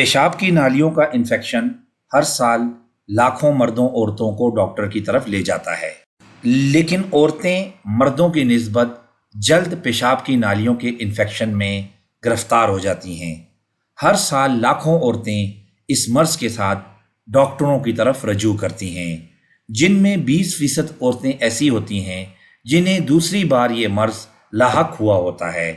پیشاب کی نالیوں کا انفیکشن ہر سال لاکھوں مردوں عورتوں کو ڈاکٹر کی طرف لے جاتا ہے، لیکن عورتیں مردوں کی نسبت جلد پیشاب کی نالیوں کے انفیکشن میں گرفتار ہو جاتی ہیں۔ ہر سال لاکھوں عورتیں اس مرض کے ساتھ ڈاکٹروں کی طرف رجوع کرتی ہیں، جن میں 20% عورتیں ایسی ہوتی ہیں جنہیں دوسری بار یہ مرض لاحق ہوا ہوتا ہے۔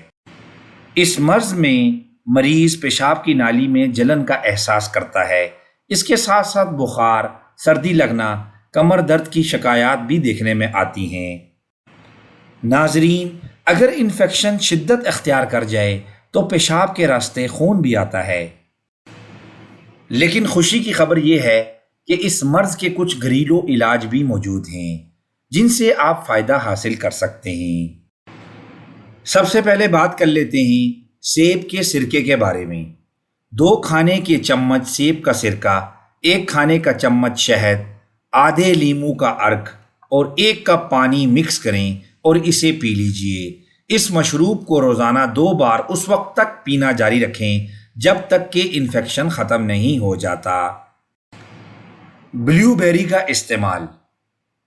اس مرض میں مریض پیشاب کی نالی میں جلن کا احساس کرتا ہے۔ اس کے ساتھ ساتھ بخار، سردی لگنا، کمر درد کی شکایات بھی دیکھنے میں آتی ہیں۔ ناظرین، اگر انفیکشن شدت اختیار کر جائے تو پیشاب کے راستے خون بھی آتا ہے۔ لیکن خوشی کی خبر یہ ہے کہ اس مرض کے کچھ گھریلو علاج بھی موجود ہیں جن سے آپ فائدہ حاصل کر سکتے ہیں۔ سب سے پہلے بات کر لیتے ہیں سیب کے سرکے کے بارے میں۔ 2 کھانے کے چمچ سیب کا سرکہ، 1 کھانے کا چمچ شہد، آدھے لیموں کا عرق اور 1 کپ پانی مکس کریں اور اسے پی لیجئے۔ اس مشروب کو روزانہ 2 بار اس وقت تک پینا جاری رکھیں جب تک کہ انفیکشن ختم نہیں ہو جاتا۔ بلیو بیری کا استعمال۔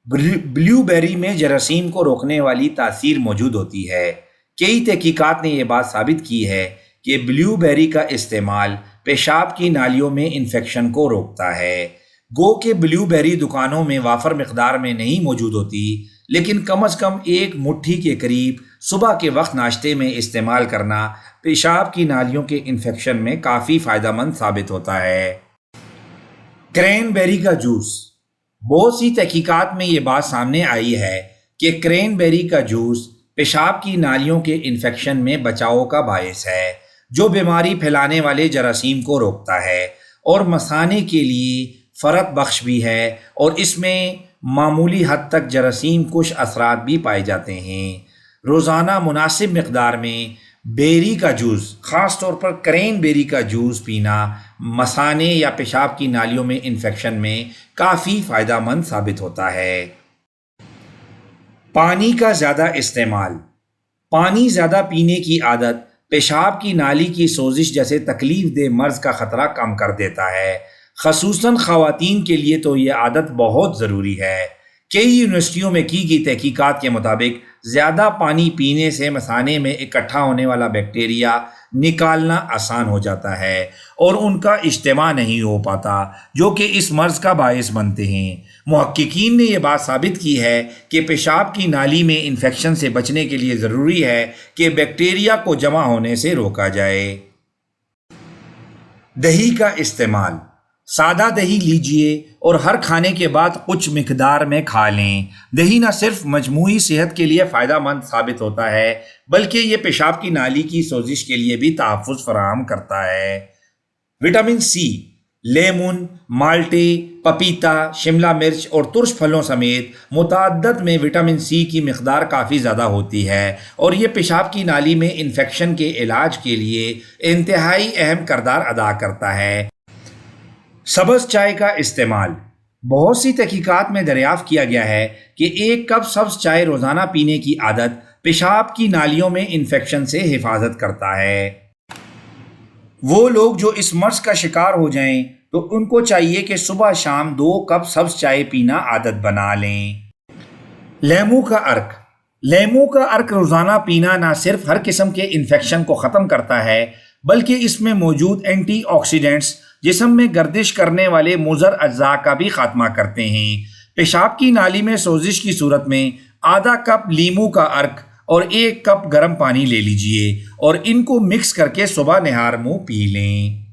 بلیو بیری میں جراثیم کو روکنے والی تاثیر موجود ہوتی ہے۔ کئی تحقیقات نے یہ بات ثابت کی ہے کہ بلیو بیری کا استعمال پیشاب کی نالیوں میں انفیکشن کو روکتا ہے۔ گو کہ بلیو بیری دکانوں میں وافر مقدار میں نہیں موجود ہوتی، لیکن کم از کم 1 مٹھی کے قریب صبح کے وقت ناشتے میں استعمال کرنا پیشاب کی نالیوں کے انفیکشن میں کافی فائدہ مند ثابت ہوتا ہے۔ کرین بیری کا جوس۔ بہت سی تحقیقات میں یہ بات سامنے آئی ہے کہ کرین بیری کا جوس پیشاب کی نالیوں کے انفیکشن میں بچاؤ کا باعث ہے، جو بیماری پھیلانے والے جراثیم کو روکتا ہے اور مثانے کے لیے فرات بخش بھی ہے، اور اس میں معمولی حد تک جراثیم کش اثرات بھی پائے جاتے ہیں۔ روزانہ مناسب مقدار میں بیری کا جوس، خاص طور پر کرین بیری کا جوس پینا مثانے یا پیشاب کی نالیوں میں انفیکشن میں کافی فائدہ مند ثابت ہوتا ہے۔ پانی کا زیادہ استعمال۔ پانی زیادہ پینے کی عادت پیشاب کی نالی کی سوزش جیسے تکلیف دہ مرض کا خطرہ کم کر دیتا ہے۔ خصوصاً خواتین کے لیے تو یہ عادت بہت ضروری ہے۔ کئی یونیورسٹیوں میں کی گئی تحقیقات کے مطابق زیادہ پانی پینے سے مثانے میں اکٹھا ہونے والا بیکٹیریا نکالنا آسان ہو جاتا ہے اور ان کا اجتماع نہیں ہو پاتا، جو کہ اس مرض کا باعث بنتے ہیں۔ محققین نے یہ بات ثابت کی ہے کہ پیشاب کی نالی میں انفیکشن سے بچنے کے لیے ضروری ہے کہ بیکٹیریا کو جمع ہونے سے روکا جائے۔ دہی کا استعمال۔ سادہ دہی لیجئے اور ہر کھانے کے بعد کچھ مقدار میں کھا لیں۔ دہی نہ صرف مجموعی صحت کے لیے فائدہ مند ثابت ہوتا ہے، بلکہ یہ پیشاب کی نالی کی سوزش کے لیے بھی تحفظ فراہم کرتا ہے۔ Vitamin C. لیمون، مالٹے، پپیتا، شملہ مرچ اور ترش پھلوں سمیت متعدد میں وٹامن سی کی مقدار کافی زیادہ ہوتی ہے، اور یہ پیشاب کی نالی میں انفیکشن کے علاج کے لیے انتہائی اہم کردار ادا کرتا ہے۔ سبز چائے کا استعمال۔ بہت سی تحقیقات میں دریافت کیا گیا ہے کہ 1 کپ سبز چائے روزانہ پینے کی عادت پیشاب کی نالیوں میں انفیکشن سے حفاظت کرتا ہے۔ وہ لوگ جو اس مرض کا شکار ہو جائیں تو ان کو چاہیے کہ صبح شام 2 کپ سبز چائے پینا عادت بنا لیں۔ لیموں کا عرق۔ لیموں کا عرق روزانہ پینا نہ صرف ہر قسم کے انفیکشن کو ختم کرتا ہے، بلکہ اس میں موجود اینٹی آکسیڈنٹس جسم میں گردش کرنے والے مضر اجزاء کا بھی خاتمہ کرتے ہیں۔ پیشاب کی نالی میں سوزش کی صورت میں آدھا کپ لیموں کا عرق اور 1 کپ گرم پانی لے لیجئے اور ان کو مکس کر کے صبح نہار منہ پی لیں۔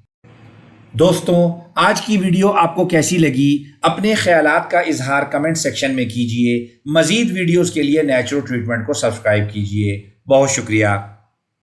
دوستوں، آج کی ویڈیو آپ کو کیسی لگی؟ اپنے خیالات کا اظہار کمنٹ سیکشن میں کیجئے۔ مزید ویڈیوز کے لیے نیچرو ٹریٹمنٹ کو سبسکرائب کیجئے۔ بہت شکریہ۔